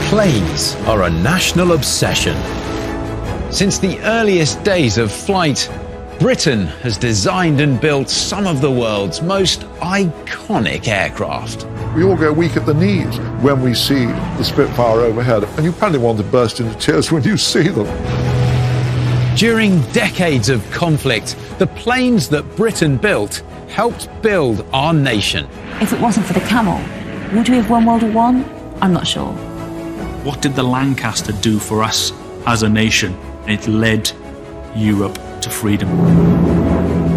Planes are a national obsession. Since the earliest days of flight, Britain has designed and built some of the world's most iconic aircraft. We all go weak at the knees when we see the Spitfire overhead, and you probably want to burst into tears when you see them. During decades of conflict, the planes that Britain built helped build our nation. If it wasn't for the Camel, would we have won World War I? I'm not sure. What did the Lancaster do for us as a nation? It led Europe to freedom.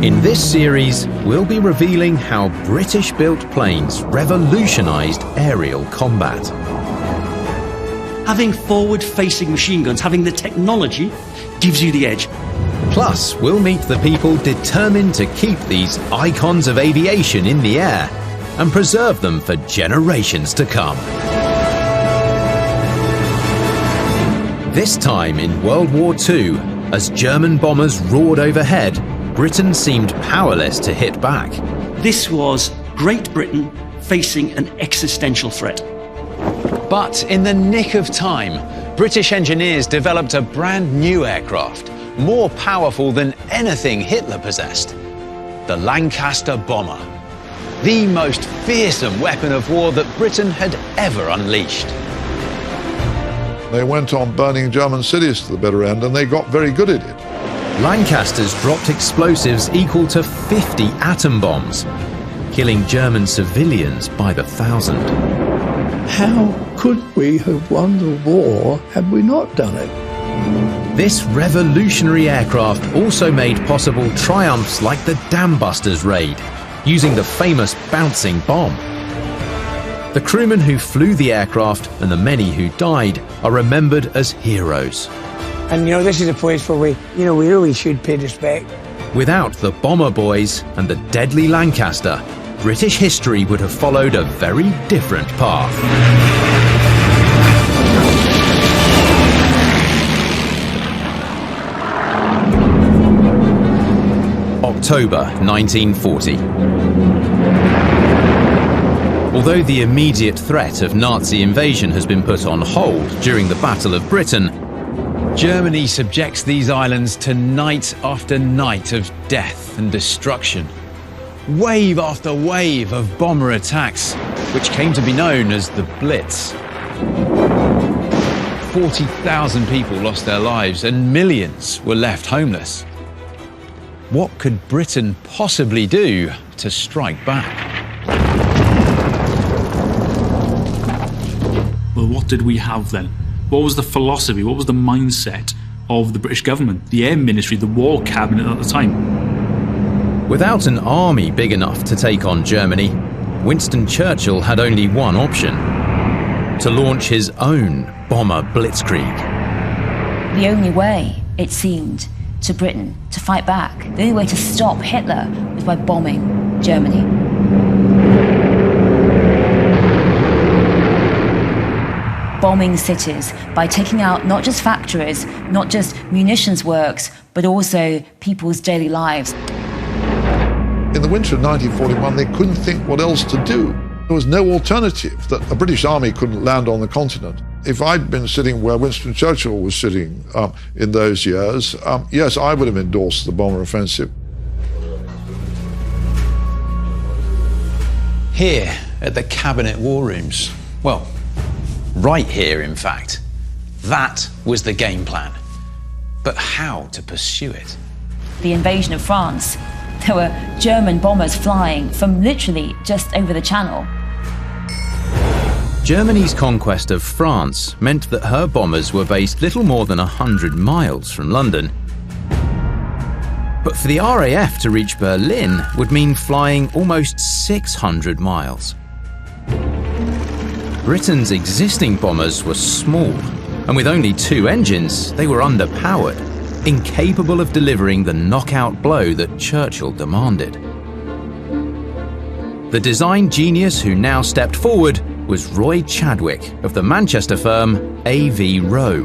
In this series, we'll be revealing how British-built planes revolutionised aerial combat. Having forward-facing machine guns, having the technology, gives you the edge. Plus, we'll meet the people determined to keep these icons of aviation in the air and preserve them for generations to come. This time in World War II, as German bombers roared overhead, Britain seemed powerless to hit back. This was Great Britain facing an existential threat. But in the nick of time, British engineers developed a brand new aircraft, more powerful than anything Hitler possessed. The Lancaster bomber. The most fearsome weapon of war that Britain had ever unleashed. They went on burning German cities to the bitter end, and they got very good at it. Lancasters dropped explosives equal to 50 atom bombs, killing German civilians by the thousand. How could we have won the war had we not done it? This revolutionary aircraft also made possible triumphs like the Dam Busters raid, using the famous bouncing bomb. The crewmen who flew the aircraft and the many who died are remembered as heroes. And this is a place where we really should pay respect. Without the bomber boys and the deadly Lancaster, British history would have followed a very different path. October 1940. Although the immediate threat of Nazi invasion has been put on hold during the Battle of Britain, Germany subjects these islands to night after night of death and destruction. Wave after wave of bomber attacks, which came to be known as the Blitz. 40,000 people lost their lives and millions were left homeless. What could Britain possibly do to strike back? Well, what did we have then? What was the philosophy, what was the mindset of the British government, the Air Ministry, the War Cabinet at the time? Without an army big enough to take on Germany, Winston Churchill had only one option: to launch his own bomber blitzkrieg. The only way, it seemed, to Britain to fight back, the only way to stop Hitler was by bombing Germany. Bombing cities by taking out not just factories, not just munitions works, but also people's daily lives. In the winter of 1941, they couldn't think what else to do. There was no alternative, that a British army couldn't land on the continent. If I'd been sitting where Winston Churchill was sitting in those years, yes, I would have endorsed the bomber offensive. Here at the Cabinet War Rooms, well, right here in fact, that was the game plan. But how to pursue it? The invasion of France, there were German bombers flying from literally just over the channel. Germany's conquest of France meant that her bombers were based little more than 100 miles from London. But for the RAF to reach Berlin would mean flying almost 600 miles. Britain's existing bombers were small, and with only 2 engines, they were underpowered, incapable of delivering the knockout blow that Churchill demanded. The design genius who now stepped forward was Roy Chadwick of the Manchester firm A.V. Rowe.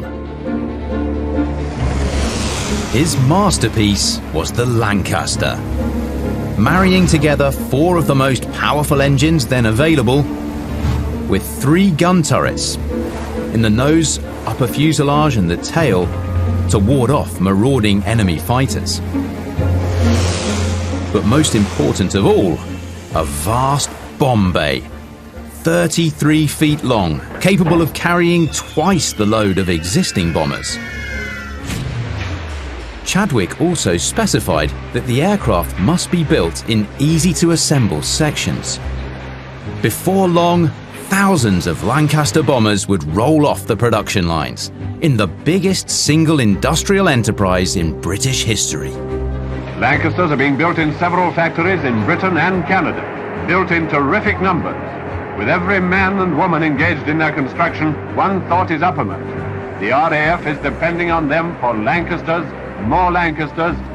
His masterpiece was the Lancaster, marrying together 4 of the most powerful engines then available with 3 gun turrets, in the nose, upper fuselage and the tail to ward off marauding enemy fighters. But most important of all, a vast bomb bay, 33 feet long, capable of carrying twice the load of existing bombers. Chadwick also specified that the aircraft must be built in easy-to-assemble sections. Before long, thousands of Lancaster bombers would roll off the production lines in the biggest single industrial enterprise in British history. Lancasters are being built in several factories in Britain and Canada, built in terrific numbers. With every man and woman engaged in their construction, one thought is uppermost. The RAF is depending on them for Lancasters,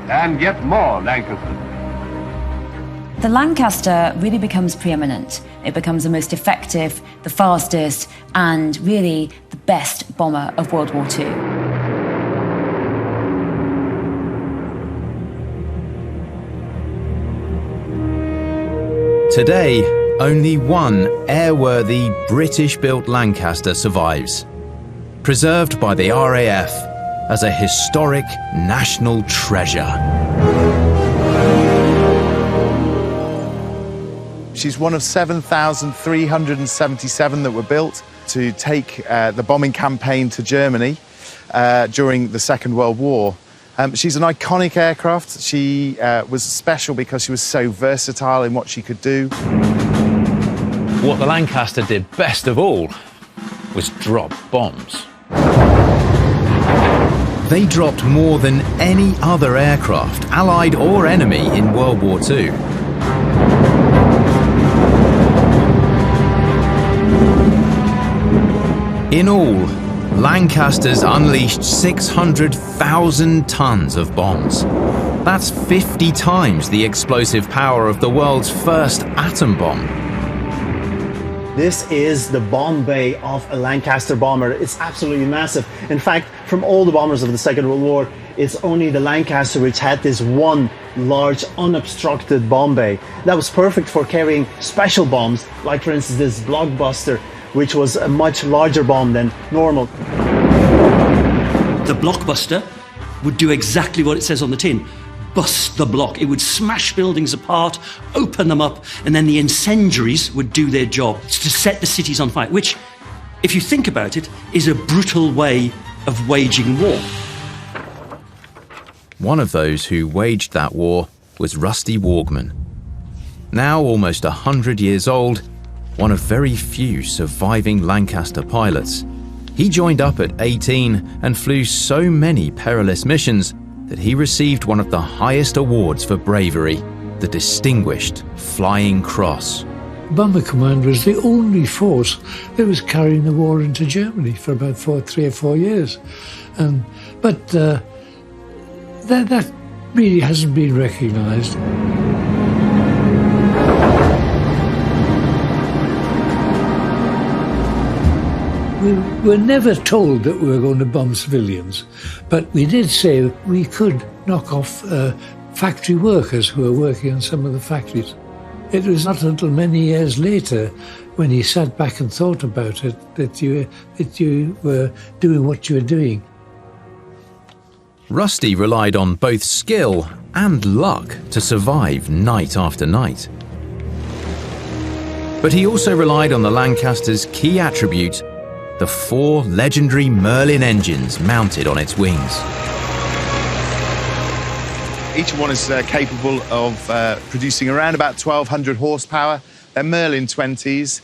and yet more Lancasters. The Lancaster really becomes preeminent. It becomes the most effective, the fastest, and really the best bomber of World War II. Today, only one airworthy British-built Lancaster survives, preserved by the RAF as a historic national treasure. She's one of 7,377 that were built to take the bombing campaign to Germany during the Second World War. She's an iconic aircraft. She was special because she was so versatile in what she could do. What the Lancaster did best of all was drop bombs. They dropped more than any other aircraft, Allied or enemy, in World War II. In all, Lancasters unleashed 600,000 tons of bombs. That's 50 times the explosive power of the world's first atom bomb. This is the bomb bay of a Lancaster bomber. It's absolutely massive. In fact, from all the bombers of the Second World War, it's only the Lancaster which had this one large unobstructed bomb bay. That was perfect for carrying special bombs, like for instance this Blockbuster, which was a much larger bomb than normal. The Blockbuster would do exactly what it says on the tin. Bust the block. It would smash buildings apart, open them up, and then the incendiaries would do their job to set the cities on fire, which, if you think about it, is a brutal way of waging war. One of those who waged that war was Rusty Wargman. Now almost 100 years old, one of very few surviving Lancaster pilots. He joined up at 18 and flew so many perilous missions that he received one of the highest awards for bravery, the Distinguished Flying Cross. Bomber Command was the only force that was carrying the war into Germany for about 3 or 4 years. But that really hasn't been recognised. We were never told that we were going to bomb civilians, but we did say we could knock off factory workers who were working on some of the factories. It was not until many years later, when he sat back and thought about it, that you were doing what you were doing. Rusty relied on both skill and luck to survive night after night. But he also relied on the Lancaster's key attribute, the 4 legendary Merlin engines mounted on its wings. Each one is capable of producing around about 1,200 horsepower. They're Merlin 20s.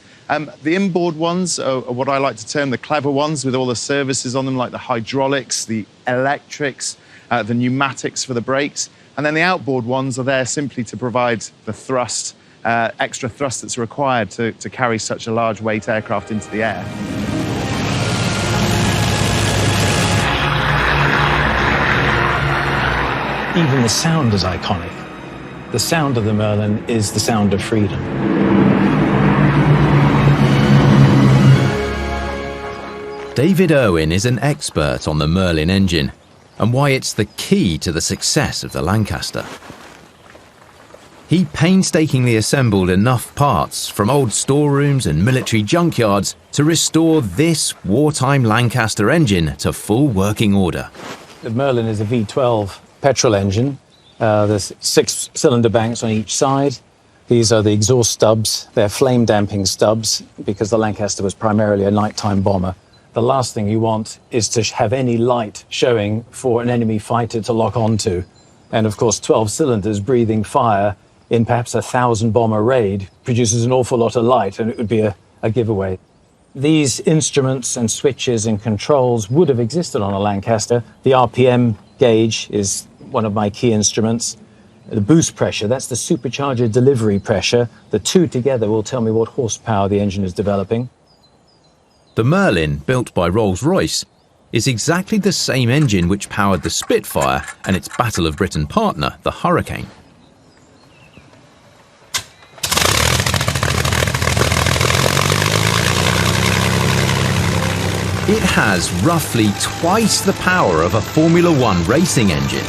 The inboard ones are what I like to term the clever ones, with all the services on them, like the hydraulics, the electrics, the pneumatics for the brakes. And then the outboard ones are there simply to provide the thrust, extra thrust that's required to carry such a large weight aircraft into the air. Even the sound is iconic. The sound of the Merlin is the sound of freedom. David Irwin is an expert on the Merlin engine and why it's the key to the success of the Lancaster. He painstakingly assembled enough parts from old storerooms and military junkyards to restore this wartime Lancaster engine to full working order. The Merlin is a V12 petrol engine. There's 6 cylinder banks on each side. These are the exhaust stubs. They're flame damping stubs because the Lancaster was primarily a nighttime bomber. The last thing you want is to have any light showing for an enemy fighter to lock onto. And of course, 12 cylinders breathing fire in perhaps a 1,000-bomber raid produces an awful lot of light, and it would be a giveaway. These instruments and switches and controls would have existed on a Lancaster. The RPM gauge is one of my key instruments. The boost pressure, that's the supercharger delivery pressure. The two together will tell me what horsepower the engine is developing. The Merlin, built by Rolls-Royce, is exactly the same engine which powered the Spitfire and its Battle of Britain partner, the Hurricane. It has roughly twice the power of a Formula One racing engine.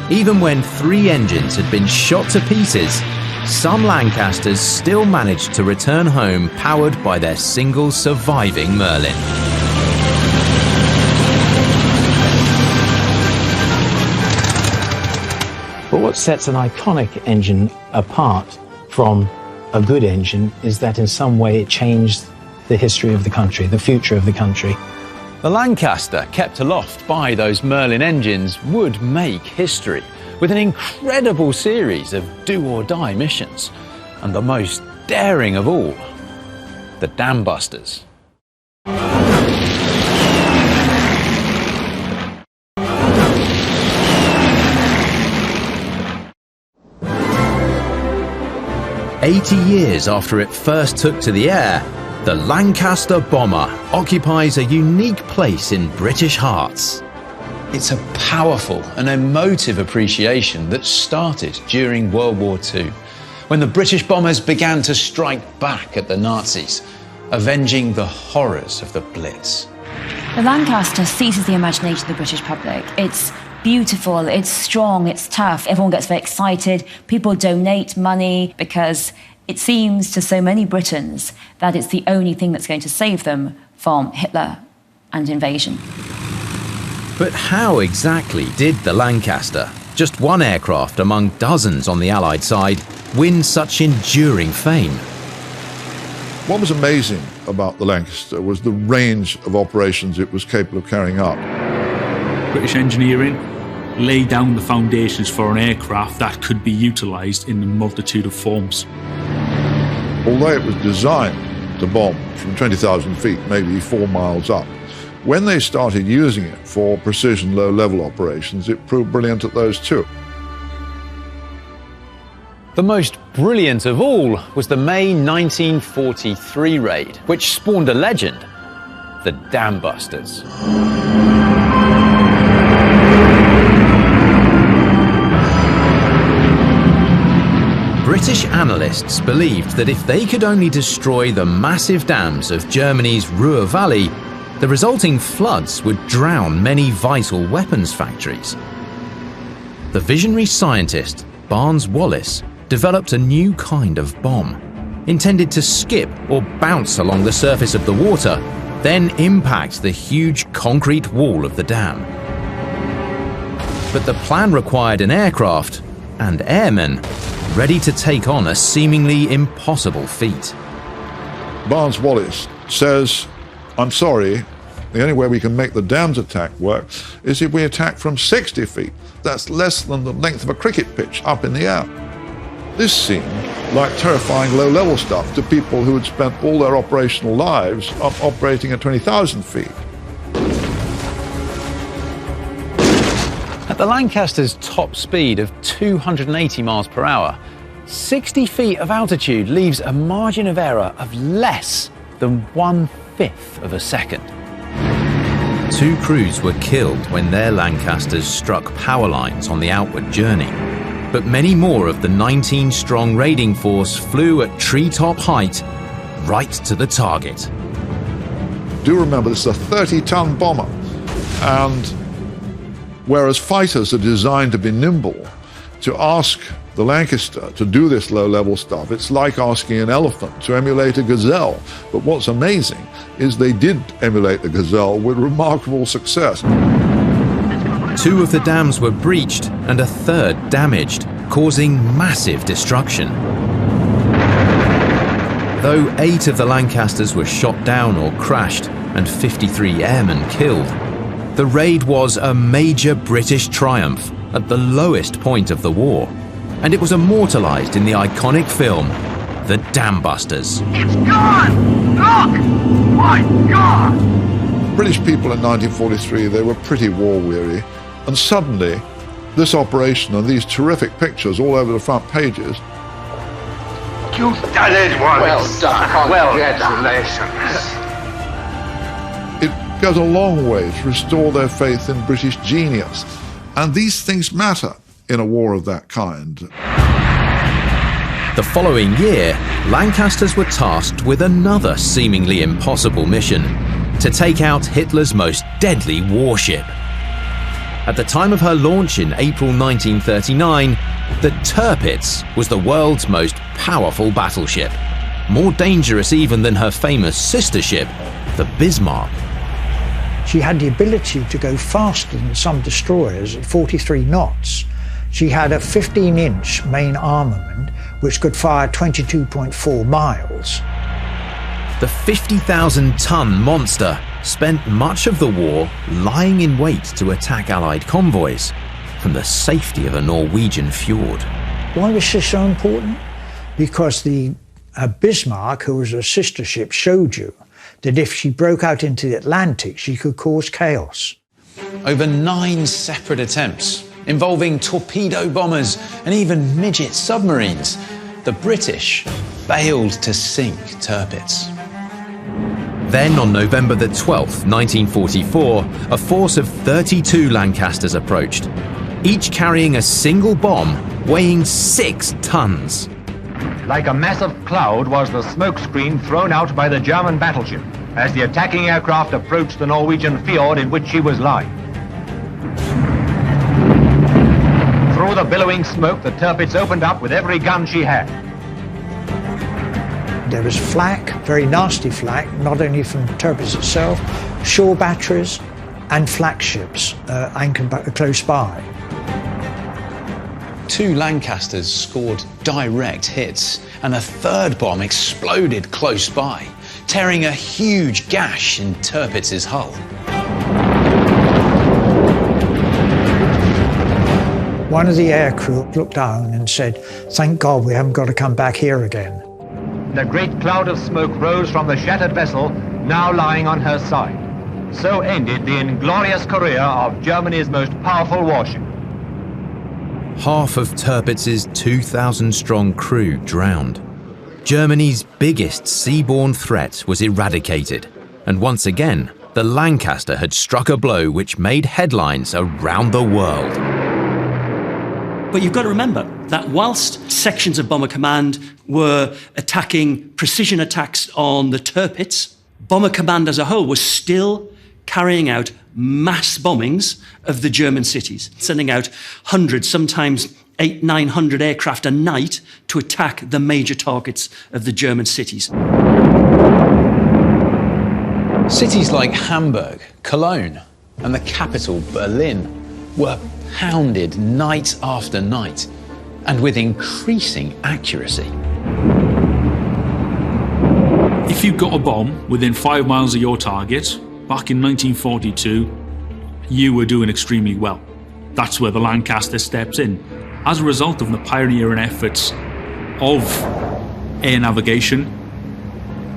Even when 3 engines had been shot to pieces, some Lancasters still managed to return home powered by their single surviving Merlin. But what sets an iconic engine apart from a good engine is that in some way it changed the history of the country, the future of the country. The Lancaster, kept aloft by those Merlin engines, would make history with an incredible series of do-or-die missions, and the most daring of all, the Dam Busters. "80 years after it first took to the air, the Lancaster bomber occupies a unique place in British hearts. It's a powerful and emotive appreciation that started during World War II, when the British bombers began to strike back at the Nazis, avenging the horrors of the Blitz. The Lancaster seizes the imagination of the British public. It's beautiful, it's strong, it's tough. Everyone gets very excited. People donate money because it seems to so many Britons that it's the only thing that's going to save them from Hitler and invasion. But how exactly did the Lancaster, just one aircraft among dozens on the Allied side, win such enduring fame? What was amazing about the Lancaster was the range of operations it was capable of carrying out. British engineering laid down the foundations for an aircraft that could be utilised in a multitude of forms. Although it was designed to bomb from 20,000 feet, maybe 4 miles up, when they started using it for precision low-level operations, it proved brilliant at those too. The most brilliant of all was the May 1943 raid, which spawned a legend, the Dam Busters. British analysts believed that if they could only destroy the massive dams of Germany's Ruhr Valley, the resulting floods would drown many vital weapons factories. The visionary scientist, Barnes Wallis, developed a new kind of bomb, intended to skip or bounce along the surface of the water, then impact the huge concrete wall of the dam. But the plan required an aircraft and airmen ready to take on a seemingly impossible feat. Barnes Wallis says, "I'm sorry, the only way we can make the dam's attack work is if we attack from 60 feet. That's less than the length of a cricket pitch up in the air." This seemed like terrifying low-level stuff to people who had spent all their operational lives operating at 20,000 feet. At the Lancaster's top speed of 280 miles per hour, 60 feet of altitude leaves a margin of error of less than 1/5 of a second. 2 crews were killed when their Lancasters struck power lines on the outward journey, but many more of the 19-strong raiding force flew at treetop height right to the target. Do remember, this is a 30-ton bomber, and whereas fighters are designed to be nimble, to ask the Lancaster to do this low-level stuff. It's like asking an elephant to emulate a gazelle. But what's amazing is they did emulate the gazelle with remarkable success. 2 of the dams were breached and a third damaged, causing massive destruction. Though 8 of the Lancasters were shot down or crashed and 53 airmen killed, the raid was a major British triumph at the lowest point of the war, and it was immortalised in the iconic film, The Dam Busters. It's gone! Look! My God! British people in 1943, they were pretty war-weary, and suddenly this operation and these terrific pictures all over the front pages. You've done it once! Well done! Congratulations! It goes a long way to restore their faith in British genius. And these things matter in a war of that kind. The following year, Lancasters were tasked with another seemingly impossible mission: to take out Hitler's most deadly warship. At the time of her launch in April 1939, the Tirpitz was the world's most powerful battleship, more dangerous even than her famous sister ship, the Bismarck. She had the ability to go faster than some destroyers at 43 knots. She had a 15-inch main armament which could fire 22.4 miles. The 50,000-ton monster spent much of the war lying in wait to attack Allied convoys from the safety of a Norwegian fjord. Why was this so important? Because the Bismarck, who was a sister ship, showed you that if she broke out into the Atlantic, she could cause chaos. Over 9 separate attempts, involving torpedo bombers and even midget submarines, the British failed to sink Tirpitz. Then on November the 12th, 1944, a force of 32 Lancasters approached, each carrying a single bomb weighing 6 tons. Like a massive cloud was the smoke screen thrown out by the German battleship as the attacking aircraft approached the Norwegian fjord in which she was lying. Through the billowing smoke, the Tirpitz opened up with every gun she had. There was flak, very nasty flak, not only from Tirpitz itself, shore batteries and flak ships anchored close by. 2 Lancasters scored direct hits, and a third bomb exploded close by, tearing a huge gash in Tirpitz's hull. One of the aircrew looked down and said, "Thank God we haven't got to come back here again." The great cloud of smoke rose from the shattered vessel, now lying on her side. So ended the inglorious career of Germany's most powerful warship. Half of Tirpitz's 2,000-strong crew drowned. Germany's biggest seaborne threat was eradicated, and once again, the Lancaster had struck a blow which made headlines around the world. But you've got to remember that whilst sections of Bomber Command were attacking precision attacks on the Tirpitz, Bomber Command as a whole was still carrying out mass bombings of the German cities, sending out hundreds, sometimes 800-900 aircraft a night to attack the major targets of the German cities. Cities like Hamburg, Cologne, and the capital, Berlin, were pounded night after night, and with increasing accuracy. If you got a bomb within 5 miles of your target, back in 1942, you were doing extremely well. That's where the Lancaster steps in. As a result of the pioneering efforts of air navigation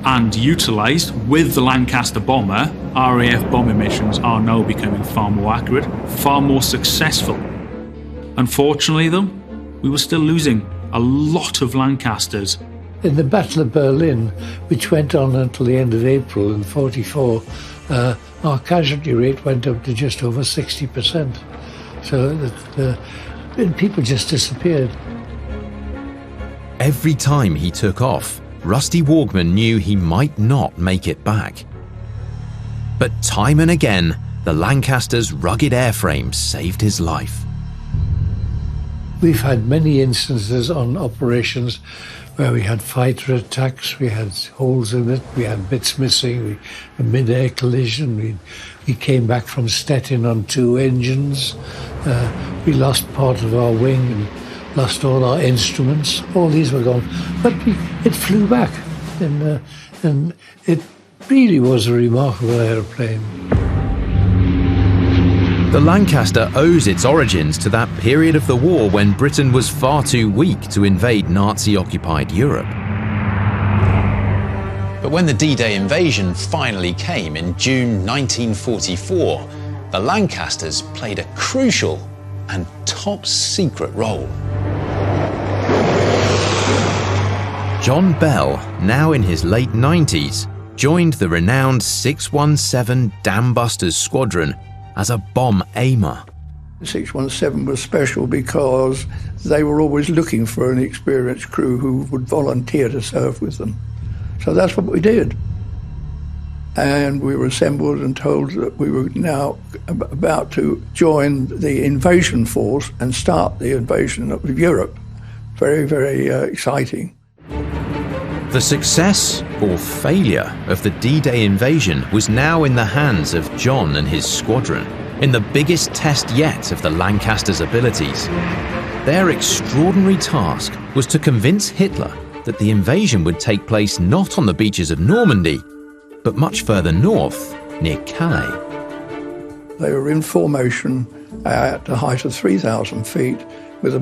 and utilised with the Lancaster bomber, RAF bombing missions are now becoming far more accurate, far more successful. Unfortunately though, we were still losing a lot of Lancasters. In the Battle of Berlin, which went on until the end of April in 1944, our casualty rate went up to just over 60%. So people just disappeared. Every time he took off, Rusty Walkman knew he might not make it back. But time and again, the Lancaster's rugged airframe saved his life. We've had many instances on operations where we had fighter attacks, we had holes in it, we had bits missing, a mid-air collision, we came back from Stettin on 2 engines, we lost part of our wing and lost all our instruments. All these were gone, but it flew back, and it really was a remarkable aeroplane. The Lancaster owes its origins to that period of the war when Britain was far too weak to invade Nazi-occupied Europe. But when the D-Day invasion finally came in June 1944, the Lancasters played a crucial and top-secret role. John Bell, now in his late 90s, joined the renowned 617 Dambusters Squadron as a bomb aimer. 617 was special because they were always looking for an experienced crew who would volunteer to serve with them. So that's what we did. And we were assembled and told that we were now about to join the invasion force and start the invasion of Europe. Very, very exciting. The success or failure of the D-Day invasion was now in the hands of John and his squadron, in the biggest test yet of the Lancasters' abilities. Their extraordinary task was to convince Hitler that the invasion would take place not on the beaches of Normandy, but much further north, near Calais. They were in formation at a height of 3,000 feet with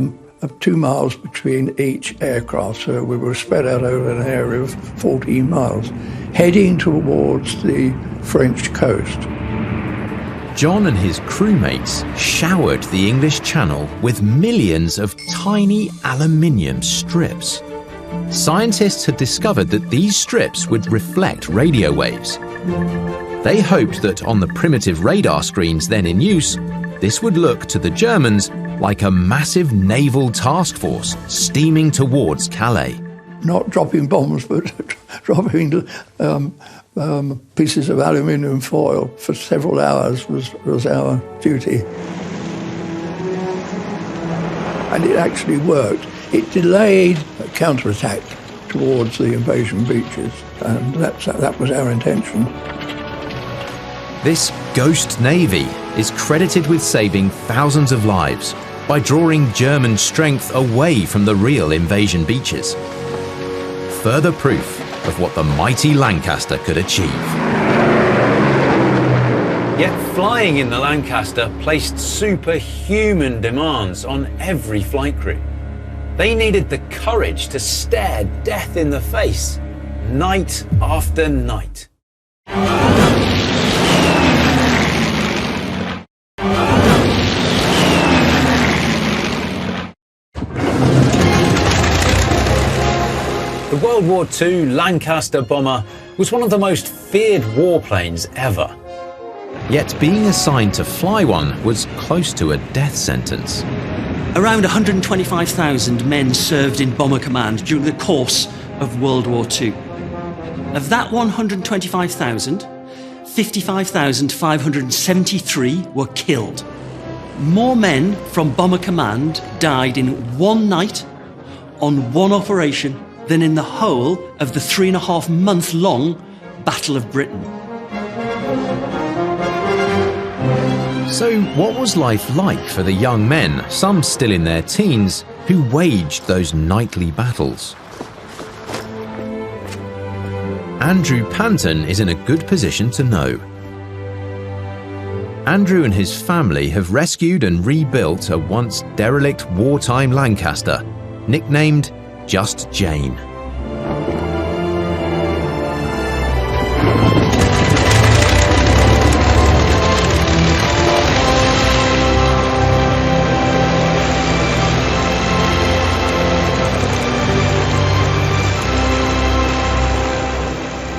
of 2 miles between each aircraft, so we were spread out over an area of 14 miles, heading towards the French coast. John and his crewmates showered the English Channel with millions of tiny aluminium strips. Scientists had discovered that these strips would reflect radio waves. They hoped that on the primitive radar screens then in use, this would look to the Germans like a massive naval task force steaming towards Calais. Not dropping bombs, but dropping pieces of aluminium foil for several hours was our duty. And it actually worked. It delayed a counterattack towards the invasion beaches, and that was our intention. This ghost navy is credited with saving thousands of lives by drawing German strength away from the real invasion beaches. Further proof of what the mighty Lancaster could achieve. Yet flying in the Lancaster placed superhuman demands on every flight crew. They needed the courage to stare death in the face, night after night. The World War II Lancaster bomber was one of the most feared warplanes ever. Yet being assigned to fly one was close to a death sentence. Around 125,000 men served in Bomber Command during the course of World War II. Of that 125,000, 55,573 were killed. More men from Bomber Command died in one night on one operation than in the whole of the 3.5-month-long Battle of Britain. So what was life like for the young men, some still in their teens, who waged those nightly battles? Andrew Panton is in a good position to know. Andrew and his family have rescued and rebuilt a once derelict wartime Lancaster, nicknamed Just Jane.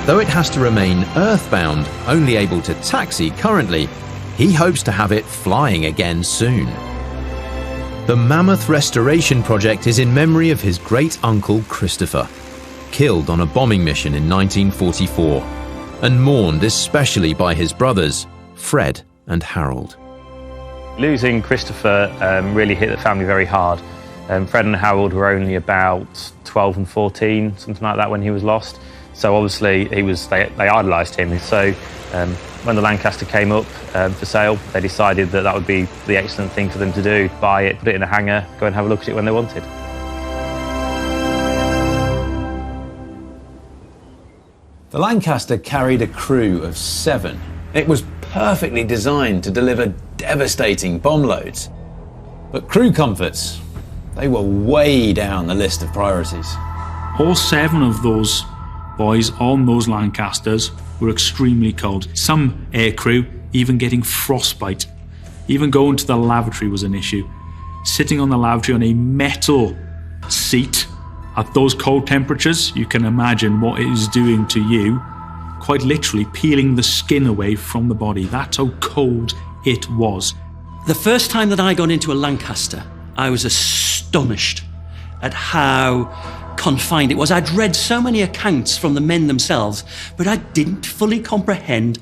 Though it has to remain earthbound, only able to taxi currently, he hopes to have it flying again soon. The Mammoth Restoration Project is in memory of his great-uncle Christopher, killed on a bombing mission in 1944, and mourned especially by his brothers, Fred and Harold. Losing Christopher really hit the family very hard. Fred and Harold were only about 12 and 14, something like that, when he was lost. So obviously they idolised him. So when the Lancaster came up for sale, they decided that would be the excellent thing for them to do. Buy it, put it in a hangar, go and have a look at it when they wanted. The Lancaster carried a crew of 7. It was perfectly designed to deliver devastating bomb loads. But crew comforts, they were way down the list of priorities. All 7 of those boys on those Lancasters were extremely cold. Some aircrew even getting frostbite. Even going to the lavatory was an issue. Sitting on the lavatory on a metal seat at those cold temperatures, you can imagine what it is doing to you. Quite literally peeling the skin away from the body. That's how cold it was. The first time that I got into a Lancaster, I was astonished at how confined it was. I'd read so many accounts from the men themselves, but I didn't fully comprehend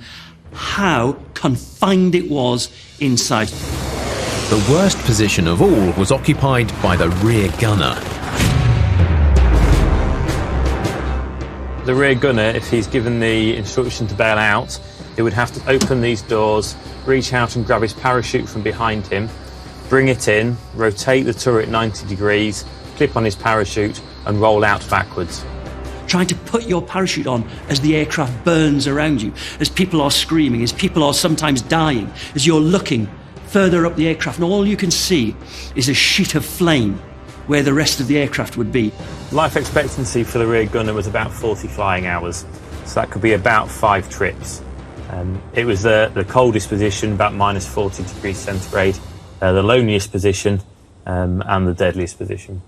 how confined it was inside. The worst position of all was occupied by the rear gunner. The rear gunner, if he's given the instruction to bail out, he would have to open these doors, reach out and grab his parachute from behind him, bring it in, rotate the turret 90 degrees, clip on his parachute and roll out backwards. Trying to put your parachute on as the aircraft burns around you, as people are screaming, as people are sometimes dying, as you're looking further up the aircraft and all you can see is a sheet of flame where the rest of the aircraft would be. Life expectancy for the rear gunner was about 40 flying hours, so that could be about 5 trips. It was the coldest position, about minus 40 degrees centigrade, the loneliest position and the deadliest position.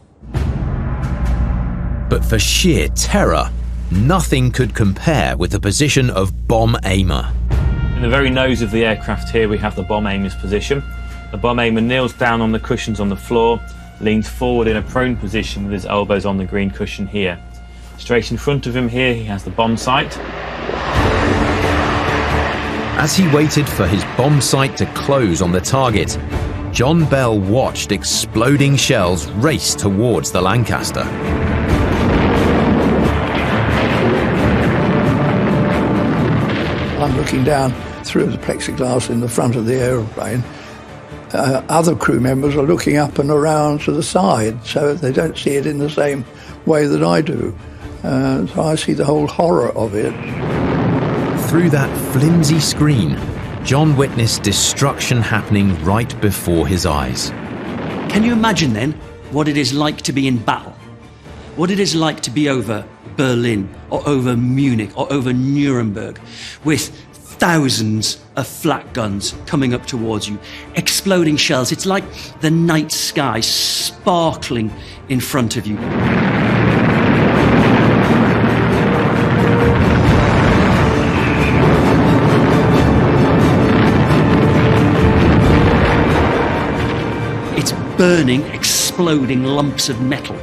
But for sheer terror, nothing could compare with the position of bomb aimer. In the very nose of the aircraft here we have the bomb aimer's position. The bomb aimer kneels down on the cushions on the floor, leans forward in a prone position with his elbows on the green cushion here. Straight in front of him here he has the bomb sight. As he waited for his bomb sight to close on the target, John Bell watched exploding shells race towards the Lancaster. I'm looking down through the plexiglass in the front of the aeroplane. Other crew members are looking up and around to the side, so they don't see it in the same way that I do. So I see the whole horror of it. Through that flimsy screen, John witnessed destruction happening right before his eyes. Can you imagine then what it is like to be in battle? What it is like to be over Berlin or over Munich or over Nuremberg with thousands of flak guns coming up towards you, exploding shells. It's like the night sky sparkling in front of you. It's burning, exploding lumps of metal.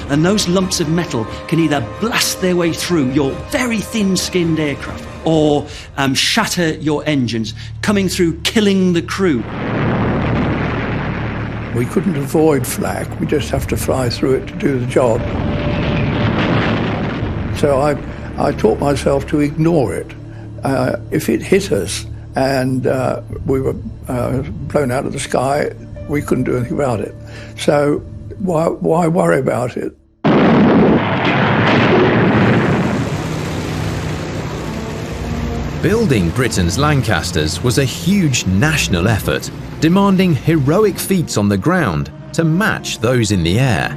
And those lumps of metal can either blast their way through your very thin-skinned aircraft or shatter your engines, coming through, killing the crew. We couldn't avoid flak, we just have to fly through it to do the job. So I taught myself to ignore it. If it hit us and we were blown out of the sky, we couldn't do anything about it. So why worry about it? Building Britain's Lancasters was a huge national effort, demanding heroic feats on the ground to match those in the air.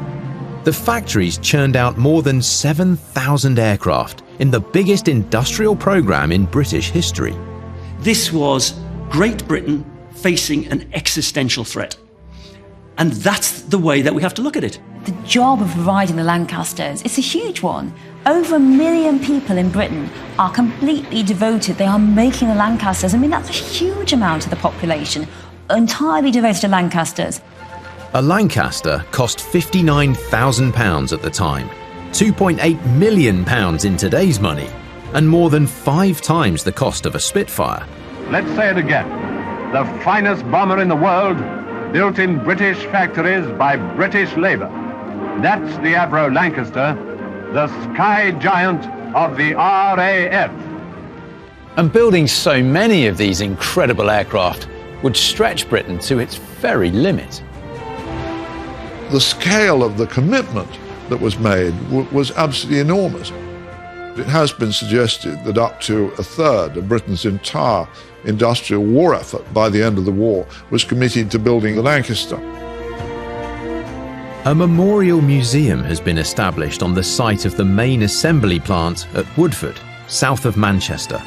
The factories churned out more than 7,000 aircraft in the biggest industrial programme in British history. This was Great Britain facing an existential threat. And that's the way that we have to look at it. The job of providing the Lancasters, it's a huge one. Over 1 million people in Britain are completely devoted. They are making the Lancasters. I mean, that's a huge amount of the population entirely devoted to Lancasters. A Lancaster cost £59,000 at the time, £2.8 million in today's money, and more than 5 times the cost of a Spitfire. Let's say it again. The finest bomber in the world built in British factories by British labour. That's the Avro Lancaster, the sky giant of the RAF. And building so many of these incredible aircraft would stretch Britain to its very limit. The scale of the commitment that was made was absolutely enormous. It has been suggested that up to a third of Britain's entire industrial war effort by the end of the war was committed to building the Lancaster. A memorial museum has been established on the site of the main assembly plant at Woodford, south of Manchester.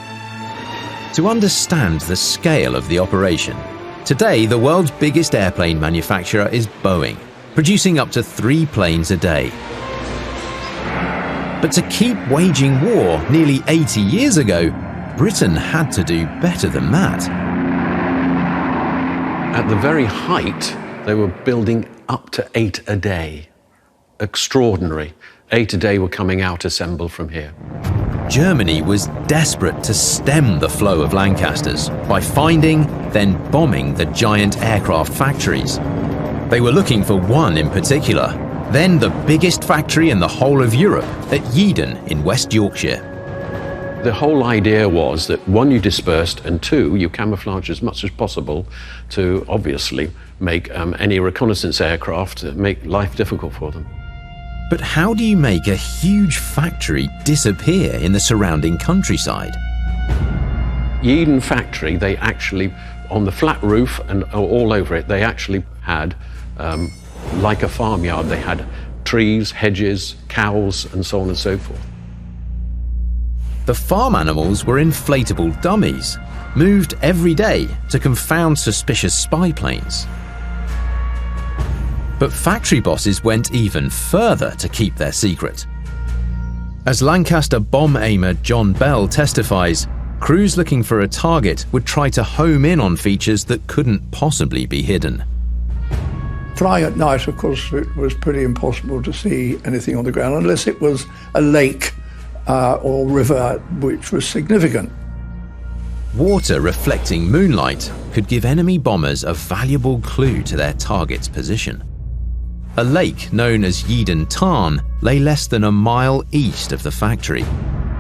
To understand the scale of the operation, today the world's biggest airplane manufacturer is Boeing, producing up to 3 planes a day. But to keep waging war nearly 80 years ago, Britain had to do better than that. At the very height, they were building up to 8 a day. Extraordinary. 8 a day were coming out assembled from here. Germany was desperate to stem the flow of Lancasters by finding, then bombing the giant aircraft factories. They were looking for one in particular, then the biggest factory in the whole of Europe at Yeadon in West Yorkshire. The whole idea was that 1, you dispersed, and 2, you camouflaged as much as possible to obviously make any reconnaissance aircraft make life difficult for them. But how do you make a huge factory disappear in the surrounding countryside? Yeadon factory, they actually, on the flat roof and all over it, they actually had, like a farmyard, they had trees, hedges, cows, and so on and so forth. The farm animals were inflatable dummies, moved every day to confound suspicious spy planes. But factory bosses went even further to keep their secret. As Lancaster bomb aimer John Bell testifies, crews looking for a target would try to home in on features that couldn't possibly be hidden. Flying at night, of course, it was pretty impossible to see anything on the ground unless it was a lake or river which was significant. Water reflecting moonlight could give enemy bombers a valuable clue to their target's position. A lake known as Yeadon Tarn lay less than a mile east of the factory,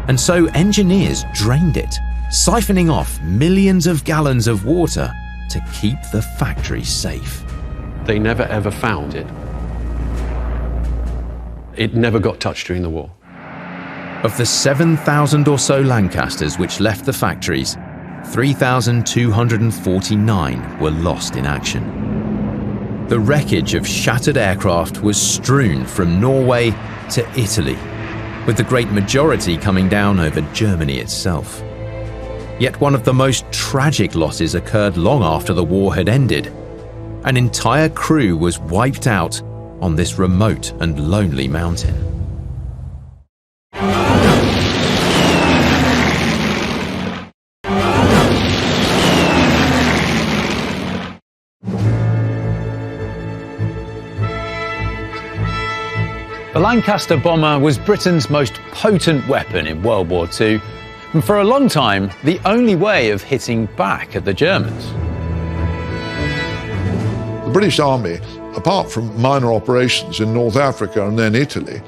and so engineers drained it, siphoning off millions of gallons of water to keep the factory safe. They never ever found it. It never got touched during the war. Of the 7,000 or so Lancasters which left the factories, 3,249 were lost in action. The wreckage of shattered aircraft was strewn from Norway to Italy, with the great majority coming down over Germany itself. Yet one of the most tragic losses occurred long after the war had ended. An entire crew was wiped out on this remote and lonely mountain. The Lancaster bomber was Britain's most potent weapon in World War II, and for a long time, the only way of hitting back at the Germans. The British Army, apart from minor operations in North Africa and then Italy,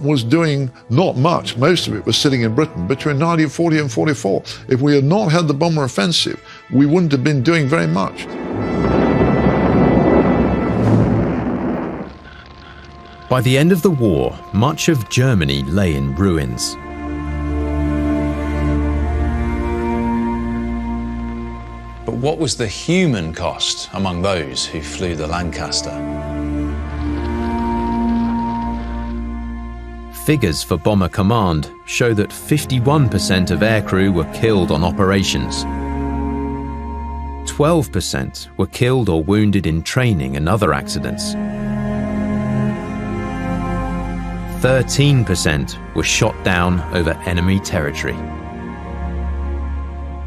was doing not much. Most of it was sitting in Britain between 1940 and 44. If we had not had the bomber offensive, we wouldn't have been doing very much. By the end of the war, much of Germany lay in ruins. But what was the human cost among those who flew the Lancaster? Figures for Bomber Command show that 51% of aircrew were killed on operations. 12% were killed or wounded in training and other accidents. 13% were shot down over enemy territory.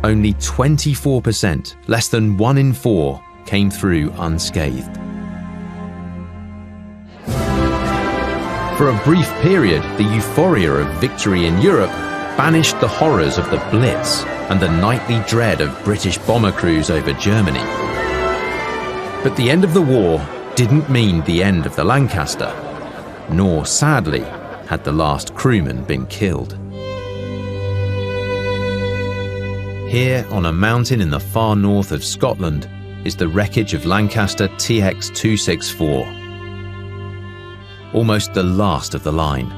Only 24%, less than 1 in 4, came through unscathed. For a brief period, the euphoria of victory in Europe banished the horrors of the Blitz and the nightly dread of British bomber crews over Germany. But the end of the war didn't mean the end of the Lancaster, nor, sadly, had the last crewman been killed. Here, on a mountain in the far north of Scotland, is the wreckage of Lancaster TX-264, almost the last of the line.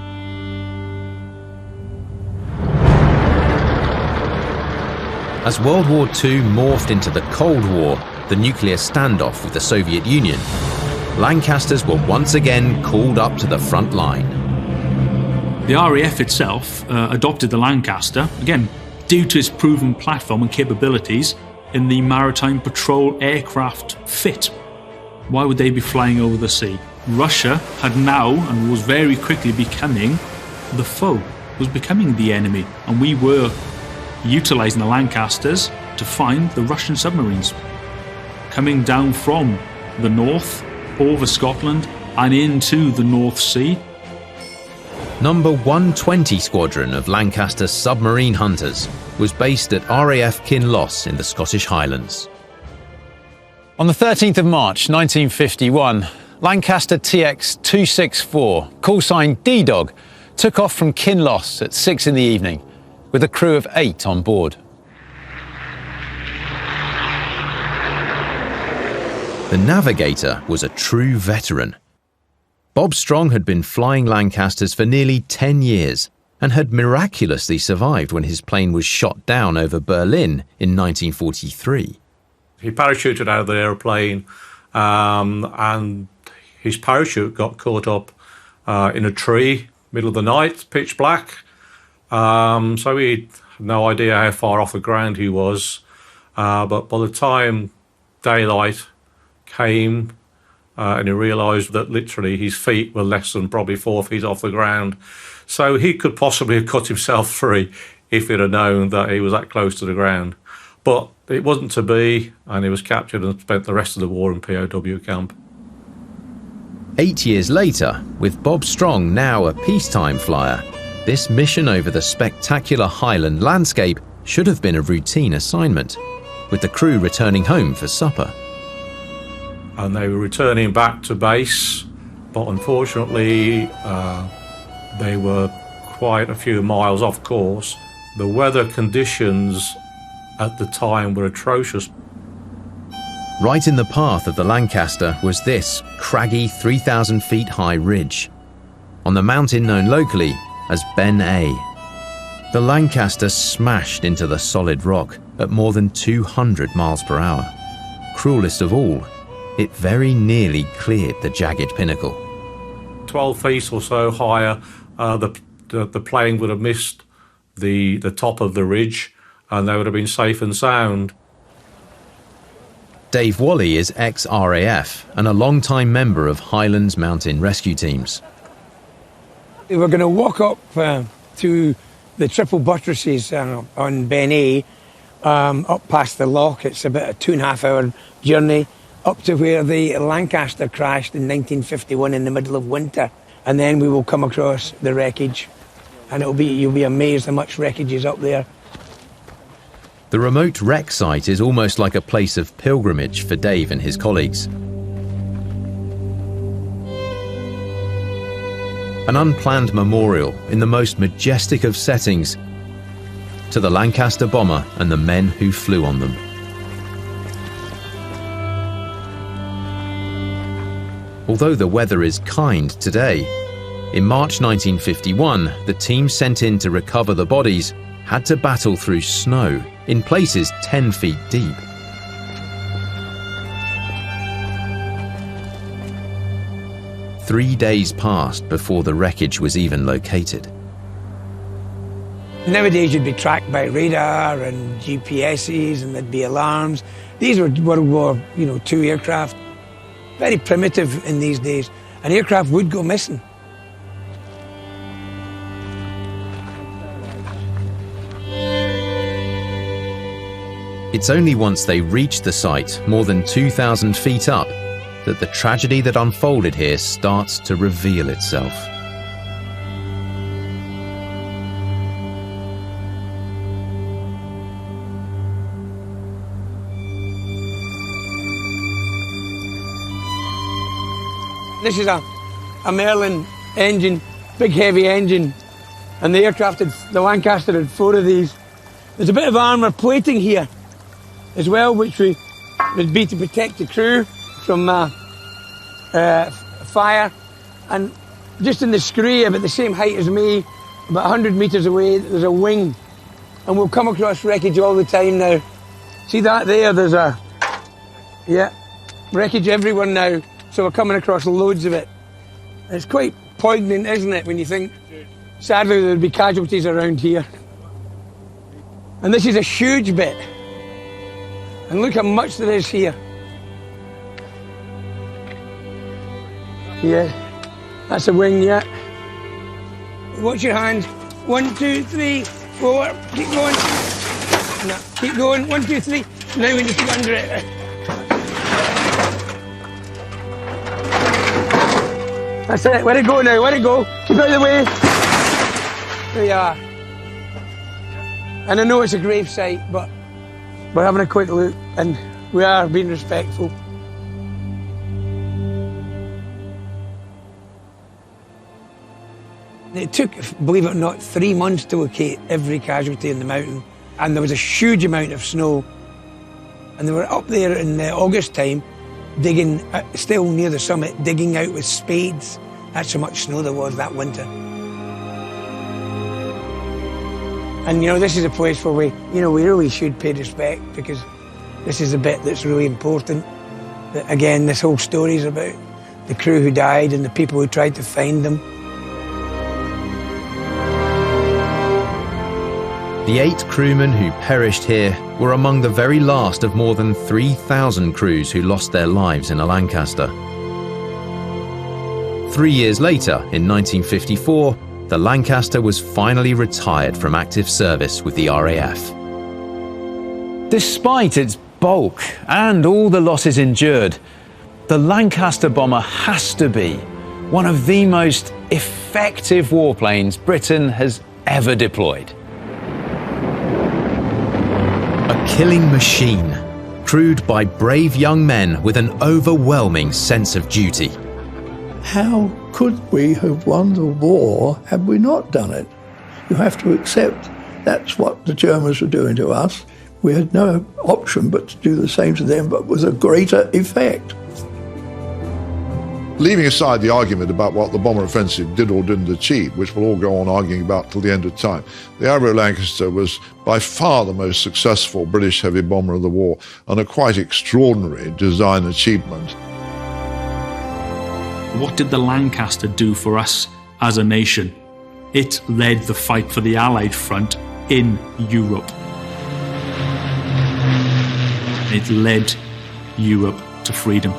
As World War II morphed into the Cold War, the nuclear standoff with the Soviet Union, Lancasters were once again called up to the front line. The RAF itself adopted the Lancaster, again, due to its proven platform and capabilities in the maritime patrol aircraft fit. Why would they be flying over the sea? Russia had now, and was very quickly becoming, the foe, was becoming the enemy, and we were utilising the Lancasters to find the Russian submarines coming down from the north, over Scotland, and into the North Sea. Number 120 Squadron of Lancaster submarine hunters was based at RAF Kinloss in the Scottish Highlands. On the 13th of March 1951, Lancaster TX-264, call sign D-Dog, took off from Kinloss at 6 in the evening, with a crew of 8 on board. The navigator was a true veteran. Bob Strong had been flying Lancasters for nearly 10 years and had miraculously survived when his plane was shot down over Berlin in 1943. He parachuted out of the airplane and his parachute got caught up in a tree, middle of the night, pitch black. So he had no idea how far off the ground he was. But by the time daylight came, and he realised that literally his feet were less than probably 4 feet off the ground. So he could possibly have cut himself free if he'd have known that he was that close to the ground. But it wasn't to be, and he was captured and spent the rest of the war in POW camp. 8 years later, with Bob Strong now a peacetime flyer, this mission over the spectacular Highland landscape should have been a routine assignment, with the crew returning home for supper. And they were returning back to base, but unfortunately they were quite a few miles off course. The weather conditions at the time were atrocious. Right in the path of the Lancaster was this craggy 3,000 feet high ridge, on the mountain known locally as Ben A. The Lancaster smashed into the solid rock at more than 200 miles per hour. Cruelest of all, it very nearly cleared the jagged pinnacle. 12 feet or so higher, the plane would have missed the top of the ridge and they would have been safe and sound. Dave Wally is ex-RAF and a long-time member of Highlands Mountain Rescue Teams. We were going to walk up to the triple buttresses on Ben A, up past the loch. It's about a 2.5 hour journey up to where the Lancaster crashed in 1951 in the middle of winter. And then we will come across the wreckage, and you'll be amazed how much wreckage is up there. The remote wreck site is almost like a place of pilgrimage for Dave and his colleagues. An unplanned memorial in the most majestic of settings to the Lancaster bomber and the men who flew on them. Although the weather is kind today, in March 1951, the team sent in to recover the bodies had to battle through snow, in places 10 feet deep. Three days passed before the wreckage was even located. Nowadays you'd be tracked by radar and GPSs and there'd be alarms. These were World War II aircraft. Very primitive in these days. An aircraft would go missing. It's only once they reached the site, more than 2,000 feet up, that the tragedy that unfolded here starts to reveal itself. This is a Merlin engine, big heavy engine, and the Lancaster had 4 of these. There's a bit of armour plating here as well, which would be to protect the crew from fire. And just in the scree, about the same height as me, about 100 metres away, there's a wing, and we'll come across wreckage all the time now. See that there? There's wreckage everywhere now, so we're coming across loads of it. It's quite poignant, isn't it, when you think, sadly, there'd be casualties around here. And this is a huge bit. And look how much there is here. Yeah, that's a wing, yeah. Watch your hands. 1, 2, 3, 4. Keep going. No, keep going. 1, 2, 3. Now we just get under it. That's it. Let it go now. Let it go. Keep out of the way. There you are. And I know it's a grave site, but we're having a quick look, and we are being respectful. It took, believe it or not, 3 months to locate every casualty in the mountain, and there was a huge amount of snow. And they were up there in August time, digging, still near the summit, digging out with spades. That's how much snow there was that winter. And you know, this is a place where we really should pay respect, because this is a bit that's really important. That, again, this whole story is about the crew who died and the people who tried to find them. The 8 crewmen who perished here were among the very last of more than 3,000 crews who lost their lives in a Lancaster. 3 years later, in 1954, the Lancaster was finally retired from active service with the RAF. Despite its bulk and all the losses endured, the Lancaster bomber has to be one of the most effective warplanes Britain has ever deployed. A killing machine, crewed by brave young men with an overwhelming sense of duty. How could we have won the war had we not done it? You have to accept that's what the Germans were doing to us. We had no option but to do the same to them, but with a greater effect. Leaving aside the argument about what the bomber offensive did or didn't achieve, which we'll all go on arguing about till the end of time, the Avro Lancaster was by far the most successful British heavy bomber of the war, and a quite extraordinary design achievement. What did the Lancaster do for us as a nation? It led the fight for the Allied front in Europe. It led Europe to freedom.